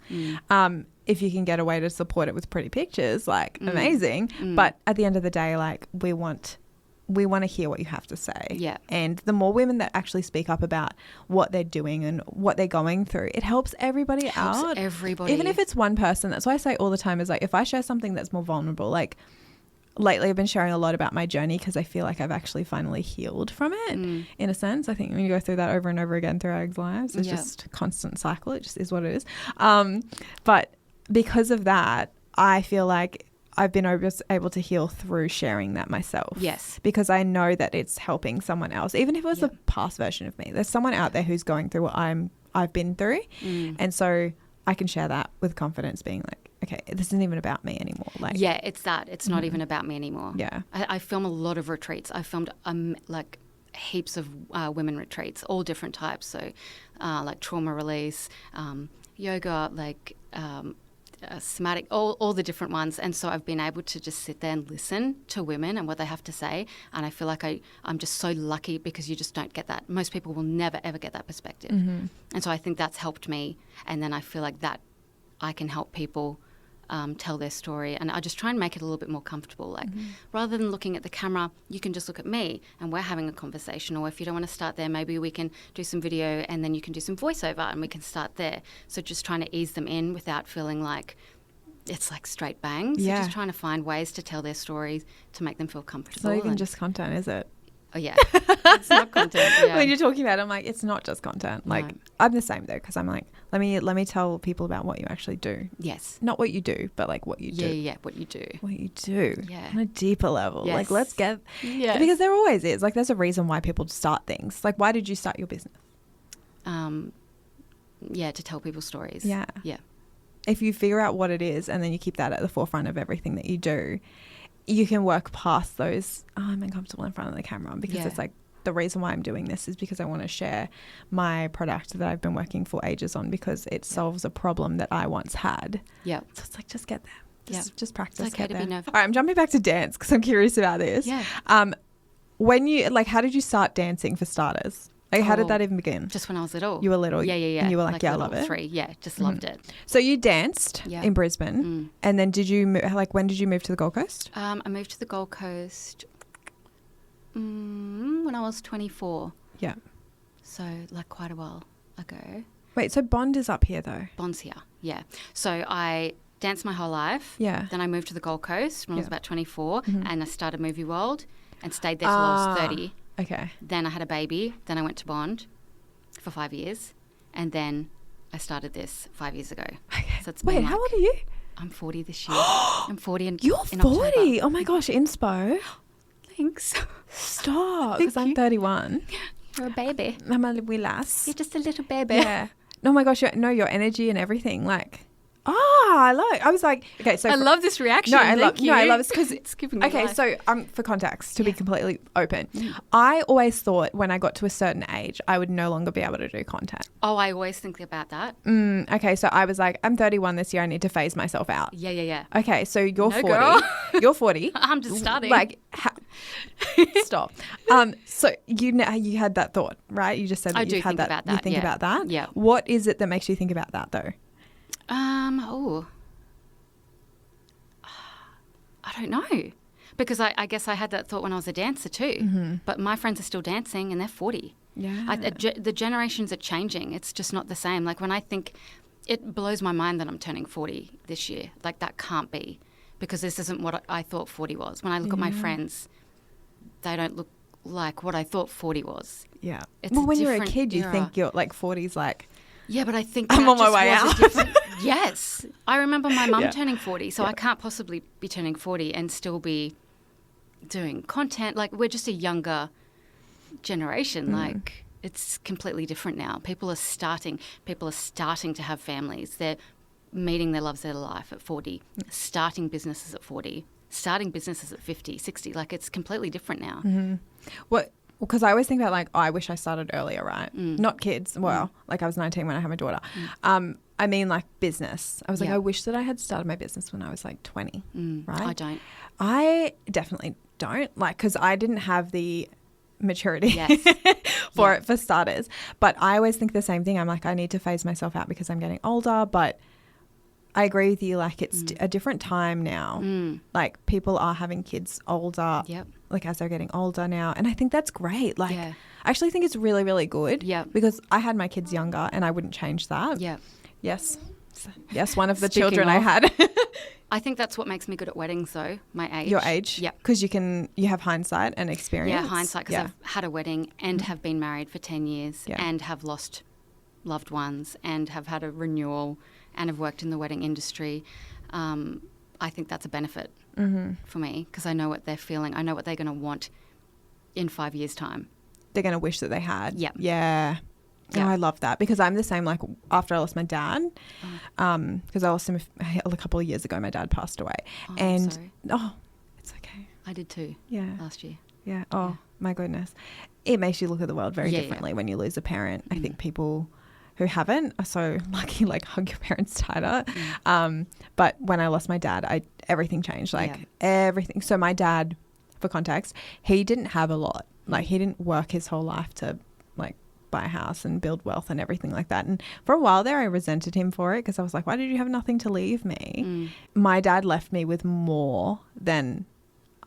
If you can get a way to support it with pretty pictures, like, amazing. But at the end of the day, like, we want to hear what you have to say. Yeah. And the more women that actually speak up about what they're doing and what they're going through, it helps everybody out. Everybody. Even if it's one person. That's why I say all the time is, like, if I share something that's more vulnerable, like, lately I've been sharing a lot about my journey because I feel like I've actually finally healed from it in a sense. I think when you go through that over and over again through our lives, it's just a constant cycle. It just is what it is. But because of that, I feel like I've been able to heal through sharing that myself. Yes. Because I know that it's helping someone else. Even if it was the past version of me, there's someone out there who's going through what I've been through. And so I can share that with confidence, being like, okay, this isn't even about me anymore. Like, yeah, it's that. It's not even about me anymore. Yeah. I film a lot of retreats. I filmed like heaps of women retreats, all different types. So like trauma release, yoga, like somatic, all the different ones. And so I've been able to just sit there and listen to women and what they have to say. And I feel like I'm just so lucky because you just don't get that. Most people will never, ever get that perspective. And so I think that's helped me. And then I feel like that I can help people tell their story. And I just try and make it a little bit more comfortable. Like, rather than looking at the camera, you can just look at me and we're having a conversation. Or if you don't want to start there, maybe we can do some video and then you can do some voiceover and we can start there. So just trying to ease them in without feeling like it's like straight bangs. Yeah. So just trying to find ways to tell their stories to make them feel comfortable. It's not even just content, is it? Oh, yeah. It's not content. Yeah. When you're talking about it, I'm like, it's not just content. Like, No. I'm the same though, because I'm like, let me tell people about what you actually do. Yes. Not what you do, but like what you do. Yeah, what you do. What you do. Yeah. On a deeper level. Yes. Like, let's get... Yes. Because there always is. Like, there's a reason why people start things. Like, why did you start your business? Yeah, to tell people stories. Yeah. Yeah. If you figure out what it is and then you keep that at the forefront of everything that you do, you can work past those, I'm uncomfortable in front of the camera, because it's like, the reason why I'm doing this is because I want to share my product that I've been working for ages on, because it solves a problem that I once had. Yeah. So it's like, just get there. Just practice. It's okay to be nervous. All right, I'm jumping back to dance because I'm curious about this. Yeah. When you, like, how did you start dancing for starters? Like, how did that even begin? Just when I was little. You were little? Yeah. And you were like, yeah, I love it. 3, yeah, just loved it. So you danced in Brisbane, and then did you, when did you move to the Gold Coast? I moved to the Gold Coast when I was 24. Yeah. So, like, quite a while ago. Wait, so Bond is up here though? Bond's here, yeah. So I danced my whole life. Yeah. Then I moved to the Gold Coast when I was about 24, and I started Movie World and stayed there till I was 30. Okay. Then I had a baby. Then I went to Bond for 5 years. And then I started this 5 years ago. Okay. So it's Wait, how old are you? I'm 40 this year. I'm 40 in You're in 40? October. Oh my gosh, inspo. Thanks. Stop, because I'm 31. You're a baby. I'm a wee lass. You're just a little baby. Yeah. Oh my gosh, your energy and everything, like... I was like, okay, so I love this reaction. I love it because it's giving me okay. life. So for context, to be completely open, I always thought when I got to a certain age, I would no longer be able to do content. Oh, I always think about that. Okay, so I was like, I'm 31 this year. I need to phase myself out. Yeah. Okay, so you're No, 40. girl. You're 40. I'm just starting. Like, Stop. So you had that thought, right? You just said that I you've do had think that. about that. You think yeah. about that? Yeah. What is it that makes you think about that though? I don't know. Because I guess I had that thought when I was a dancer too. But my friends are still dancing and they're 40. Yeah. The generations are changing. It's just not the same. Like when I think, it blows my mind that I'm turning 40 this year. Like that can't be, because this isn't what I thought 40 was. When I look at my friends, they don't look like what I thought 40 was. Yeah. It's well, a when you're a different kid, you era. think you're like 40's like, Yeah, but I think I'm that on my just way was a out. different. Yes. I remember my mum Yeah. turning 40, so I can't possibly be turning 40 and still be doing content. Like, we're just a younger generation. Like, it's completely different now. People are starting to have families. They're meeting their loves of their life at 40, starting businesses at 40, starting businesses at 50, 60. Like, it's completely different now. what? Because I always think about like, oh, I wish I started earlier, right? Not kids. Well, like I was 19 when I had my daughter. I mean like business. I was like, Yeah. I wish that I had started my business when I was like 20, right? I don't. I definitely don't, like, because I didn't have the maturity Yes. for Yeah. it, for starters. But I always think the same thing. I'm like, I need to phase myself out because I'm getting older. But I agree with you. Like, it's a different time now. Like, people are having kids older, Yep. like as they're getting older now. And I think that's great. Like, Yeah. I actually think it's really, really good. Yeah. Because I had my kids younger and I wouldn't change that. Yeah. Yes. Yes, one of the Speaking children I of- had. I think that's what makes me good at weddings, though, my age. Your age? Yep. Because you have hindsight and experience. Yeah, hindsight, because I've had a wedding and have been married for 10 years and have lost loved ones and have had a renewal and have worked in the wedding industry. I think that's a benefit for me, because I know what they're feeling. I know what they're going to want in 5 years' time. They're going to wish that they had. Yep. Yeah. Yeah. Oh, I love that, because I'm the same. Like, after I lost my dad, because I lost him a couple of years ago, my dad passed away. Oh, and I'm sorry. It's okay. I did too Yeah. last year. Yeah. Oh, my goodness. It makes you look at the world very Yeah, differently when you lose a parent. I think people who haven't are so lucky, like, hug your parents tighter. But when I lost my dad, everything changed, like everything. So my dad, for context, he didn't have a lot. Like, he didn't work his whole life to like buy a house and build wealth and everything like that. And for a while there, I resented him for it, because I was like, why did you have nothing to leave me? My dad left me with more than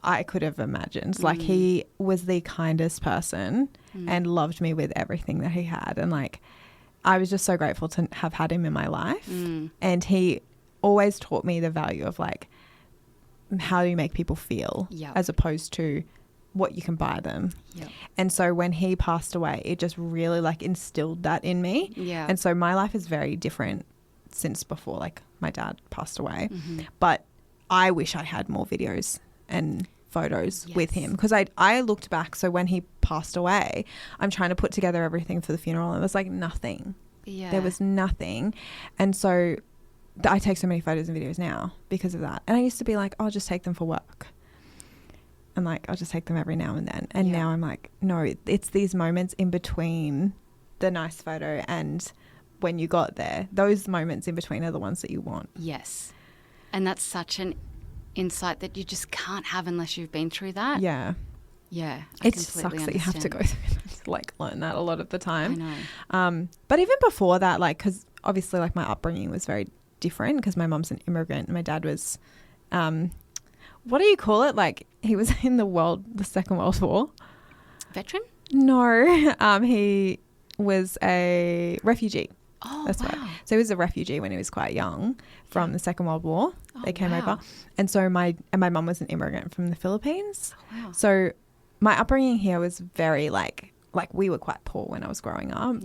I could have imagined. Like, he was the kindest person and loved me with everything that he had. And like, I was just so grateful to have had him in my life. And he always taught me the value of like, how do you make people feel as opposed to what you can buy them. And so when he passed away, it just really like instilled that in me. And so my life is very different since before like my dad passed away. But I wish I had more videos and photos with him, because I looked back. So when he passed away, I'm trying to put together everything for the funeral, and it was like nothing. There was nothing. And so I take so many photos and videos now because of that. And I used to be like, I'll just take them for work. And like, I'll just take them every now and then. And now I'm like, no, it's these moments in between the nice photo and when you got there. Those moments in between are the ones that you want. Yes. And that's such an insight that you just can't have unless you've been through that. Yeah. Yeah. It sucks that you have to go through that to like learn that a lot of the time. I know. But even before that, like, because obviously like my upbringing was very different, because my mom's an immigrant and my dad was, what do you call it? Like, he was in the Second World War. Veteran? No, he was a refugee. Oh, That's wow. right. So he was a refugee when he was quite young from the Second World War. They came over. wow. And so my mum was an immigrant from the Philippines. Oh, wow. So my upbringing here was very like we were quite poor when I was growing up.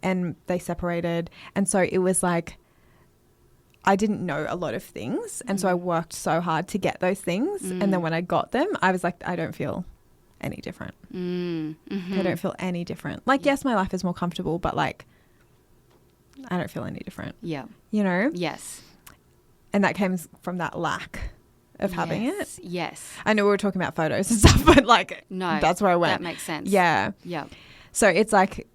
And they separated. And so it was like, I didn't know a lot of things. And so I worked so hard to get those things. And then when I got them, I was like, I don't feel any different. I don't feel any different. Like, yes, my life is more comfortable, but like, I don't feel any different. Yeah. You know? Yes. And that came from that lack of having it. Yes. I know we were talking about photos and stuff, but like, No. that's where I went. That makes sense. Yeah. Yeah. So it's like,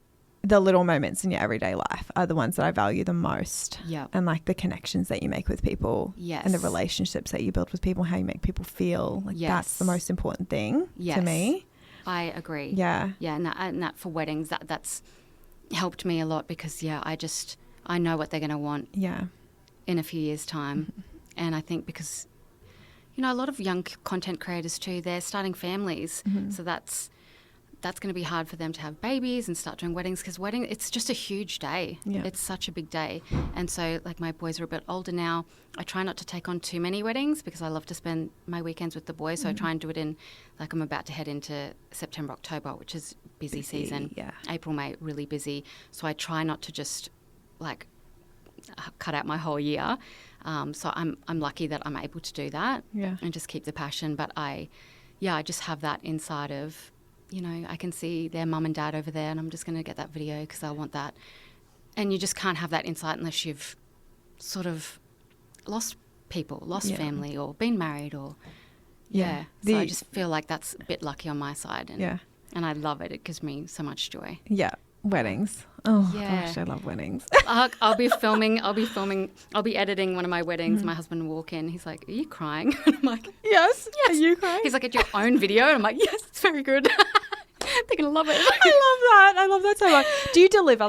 the little moments in your everyday life are the ones that I value the most. Yeah. And like the connections that you make with people. Yes. And the relationships that you build with people, how you make people feel. Like that's the most important thing to me. I agree. Yeah. Yeah. And that for weddings, that's helped me a lot because, I know what they're going to want in a few years' time. And I think because, a lot of young content creators too, they're starting families. So that's going to be hard for them to have babies and start doing weddings because it's just a huge day. Yeah. It's such a big day. And so like my boys are a bit older now. I try not to take on too many weddings because I love to spend my weekends with the boys. So I try and do it in, like I'm about to head into September, October, which is busy season. Yeah. April, May, really busy. So I try not to just like cut out my whole year. So I'm lucky that I'm able to do that and just keep the passion. But I just have that inside of, I can see their mum and dad over there and I'm just going to get that video because I want that. And you just can't have that insight unless you've sort of lost people, family or been married or, So I just feel like that's a bit lucky on my side. And I love it. It gives me so much joy. Yeah. Weddings. Oh gosh, I love weddings. I'll be editing one of my weddings. My husband will walk in. He's like, "Are you crying?" And I'm like, Yes. Are you crying? He's like, "At your own video?" And I'm like, "Yes, it's very good." They're going to love it. I love that so much. Do you deliver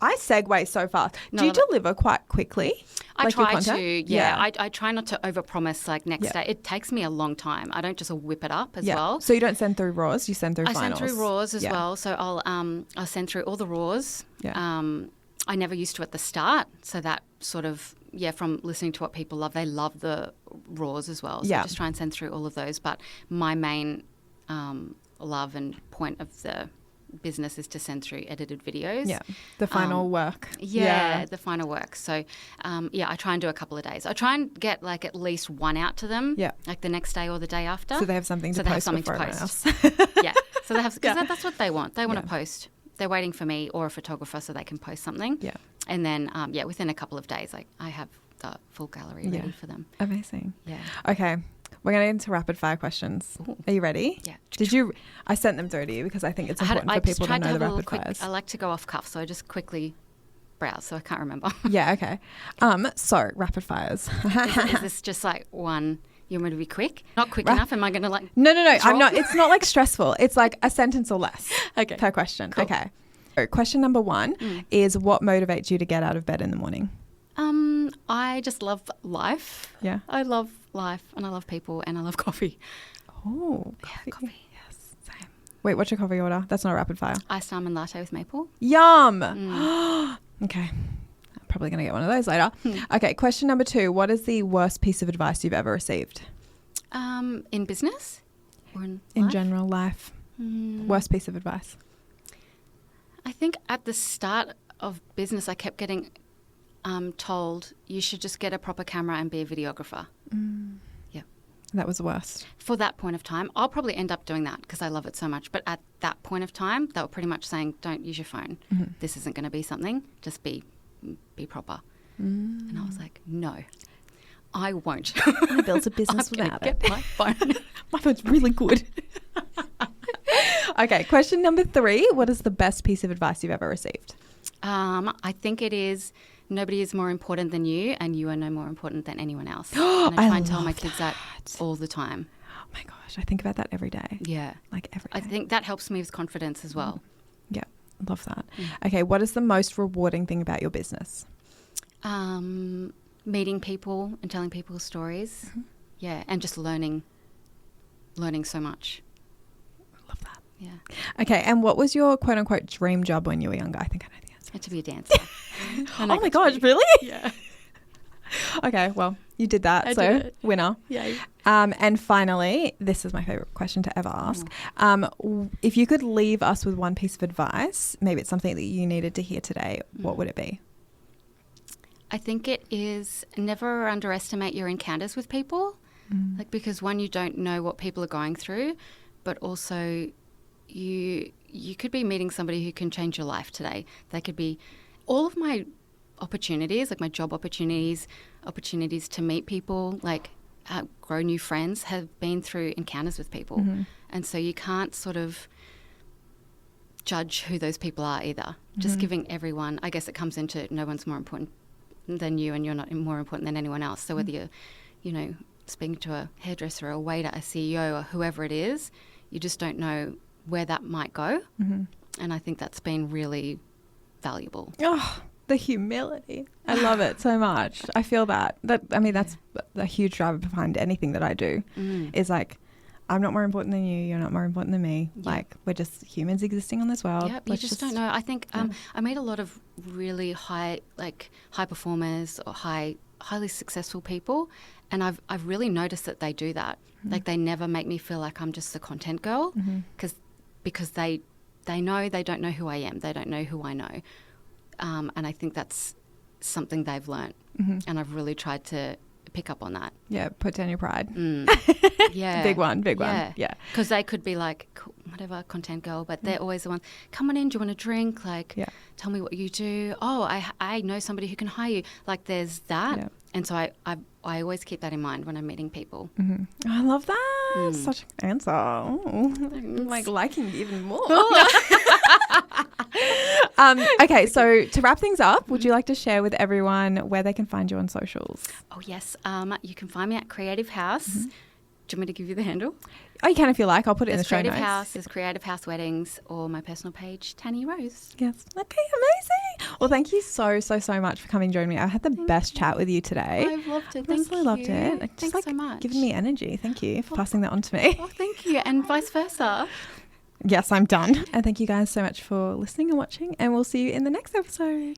I segue so fast. Do you deliver quite quickly? I try to, I try not to overpromise like next day. It takes me a long time. I don't just whip it up as well. So you don't send through raws, you send through finals. I send through raws as well. So I'll send through all the raws. Yeah. I never used to at the start. So that sort of, from listening to what people love, they love the raws as well. So I just try and send through all of those. But my main love and point of the business is to send through edited videos. Yeah, the final work. The final work. So, I try and do a couple of days. I try and get like at least one out to them. Yeah, like the next day or the day after. So they have something to post. Yeah. So they have because that's what they want. They want to post. They're waiting for me or a photographer so they can post something. Yeah. And then within a couple of days, I have the full gallery ready for them. Amazing. Yeah. Okay. We're going to get into rapid fire questions. Ooh. Are you ready? Yeah. I sent them through to you because I think it's important for people to know the rapid fires. I like to go off cuff, so I just quickly browse, so I can't remember. Yeah, okay. So rapid fires. Is this just like one? You want me to be quick? Not quick enough? Am I going to like? No. I'm not. It's not like stressful. It's like a sentence or less. Okay. Per question. Cool. Okay. So question number 1 is what motivates you to get out of bed in the morning? I just love life. Yeah. I love life and I love people and I love coffee. Oh, coffee. Yes, same. Wait, what's your coffee order? That's not a rapid fire. Iced almond latte with maple. Yum. Okay. I'm probably going to get one of those later. Okay, question number 2. What is the worst piece of advice you've ever received? In business or in general life? Worst piece of advice? I think at the start of business, I kept getting told you should just get a proper camera and be a videographer. Yeah. That was the worst. For that point of time, I'll probably end up doing that because I love it so much. But at that point of time, they were pretty much saying, don't use your phone. This isn't going to be something. Just be proper. And I was like, no, I won't. I built a business without it. Get my phone. My phone's really good. Okay, question number 3. What is the best piece of advice you've ever received? I think it is nobody is more important than you and you are no more important than anyone else. And I try and tell my kids that all the time. Oh my gosh, I think about that every day. Yeah. Like every day. I think that helps me with confidence as well. Yeah, love that. Okay, what is the most rewarding thing about your business? Meeting people and telling people stories. Yeah, and just learning so much. Love that. Yeah. Okay, and what was your quote-unquote dream job when you were younger? I think I know the answer. To be a dancer. Oh my gosh, really? Yeah. Okay, well, you did that, I so did it. Winner. Yay. And finally, this is my favourite question to ever ask. If you could leave us with one piece of advice, maybe it's something that you needed to hear today, what would it be? I think it is never underestimate your encounters with people. Like, because one, you don't know what people are going through, but also you could be meeting somebody who can change your life today. They could be all of my opportunities, like my job opportunities to meet people, like grow new friends, have been through encounters with people. And so you can't sort of judge who those people are either. Just giving everyone, I guess it comes into no one's more important than you and you're not more important than anyone else. So whether you're, you know, speaking to a hairdresser, a waiter, a CEO or whoever it is, you just don't know where that might go. And I think that's been really valuable. Oh, the humility. I love it so much. I feel that. I mean, that's a huge driver behind anything that I do is like, I'm not more important than you. You're not more important than me. Yep. Like, we're just humans existing on this world. Yep, you just don't know. I think I meet a lot of really high performers or highly successful people, and I've really noticed that they do that. Like, they never make me feel like I'm just the content girl because they know they don't know who I am. They don't know who I know. And I think that's something they've learnt. And I've really tried to pick up on that. Yeah, put down your pride. Yeah. Big one. Yeah. Because they could be like, cool, whatever, content girl, but they're always the one, come on in, do you want a drink? Like, tell me what you do. Oh, I know somebody who can hire you. Like, there's that. Yeah. And so I always keep that in mind when I'm meeting people. I love that. Such an answer. Oh, I'm like liking even more. Okay, so to wrap things up, would you like to share with everyone where they can find you on socials? Oh, yes. You can find me at Creative House. Do you want me to give you the handle? Oh, you can if you like. I'll put it in the show notes. Creative House, there's Creative House Weddings, or my personal page, Tanya Rose. Yes. Okay, amazing. Well, thank you so much for coming and joining me. I've had the best chat with you today. I've loved it. Thank you. Loved it. Thanks so much. Giving me energy. Thank you for passing that on to me. Oh, thank you. And vice versa. Yes, I'm done. And thank you guys so much for listening and watching, and we'll see you in the next episode.